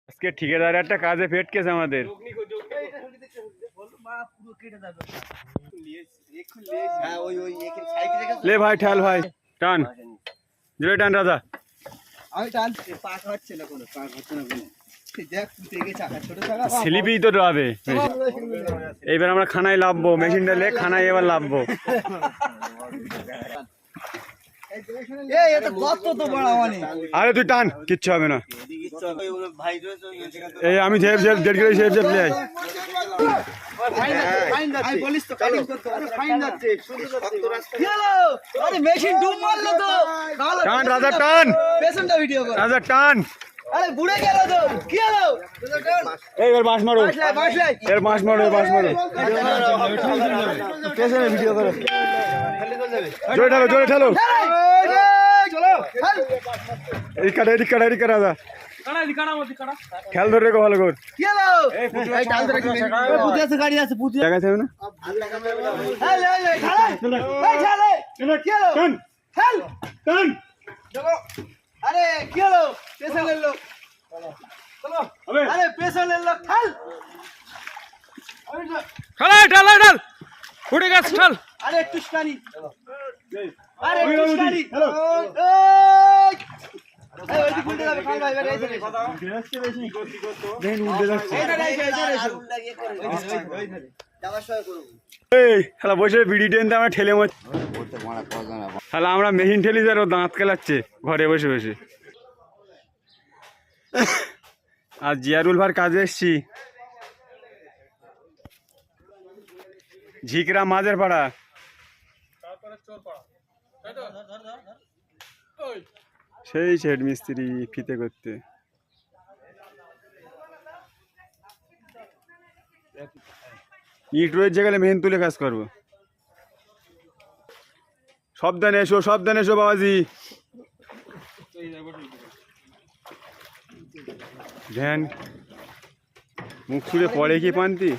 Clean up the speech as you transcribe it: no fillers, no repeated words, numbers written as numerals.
আজকে ঠিকাদার একটা কাজে ফেটকেছে আমাদের। লে ভাই ঠাল ভাই টান জোরে টান রাজা। আমি টানছি পা খাচ্ছে না কোনো পা খাচ্ছে না কোনো দেখ থেকে চাকা ছোট চাকা স্লিপই তো ডরাবে। এইবার আমরা খানায় লাভবো, মেশিনটা লে খানায় এবার লাভবো। এই এটা কত তো বড় মানে আরে তুই টান, কিচ্ছু হবে না। এই আমি ঝেপ ঝেপ 1.5 কিলো ঝেপ ঝেপ লে আই। ফাইন বলিস তো কাটিং করতে আরে ফাইন যাচ্ছে কি হলো আরে মেশিন ডুব মারলো তো টান রাজা টান, পেছনটা ভিডিও কর রাজা টান। আরে বুড়ে গেল তো কি হলো এই এবার বাঁশ মারো, বাসলাই এর বাঁশ মারো, বাঁশ মারো। পেছনে ভিডিও করো জোরে ঠেলো, জোরে ঠেলো। চলো এদিক কাটা, এদিক কাটা, এদিক কাটা রাজা। খেয়াল ধরে রেখো ভালো করে। কি হলো এই টাল ধরে কি পুঁতি আছে গাড়ি আছে পুঁতি দেখা যাচ্ছে না? এই এই ছাড়ে এই ছাড়ে কি হলো টান হেল টান। চলো আরে কি হলো পেছনের লোক চলো আরে পেছনের লোক হেল ঠাল ঠাল ঠাল উঠে গেছে ঠাল। আরে টুসকানি আরে টুসকানি হ্যালো এই ওই দিকে উল্টে যাবে খাল ভাই এবারে এই ধরে দেখেন উঠে যাচ্ছে। আগুন লাগিয়ে করে যাওয়ার সময় করব এই শালা বসে বিড়ি টেনতে আমরা ঠেলে মর। শালা আমরা মেশিন ঠেলি আর ও দাঁত কেলাচ্ছে ঘরে বসে বসে। আর জিয়ারুল ভার কাজে এসছি ঝিকরা মাঝের পাড়া। সেই শেড মিস্ত্রি ফিতে করতে। ইট রয়েছে গেলে মেহিন তুলে কাজ করবো। সাবধানে এসো, সাবধানে এসো বাবাজি। ধ্যান মুখ ছুড়ে পড়ে কি পান্তি।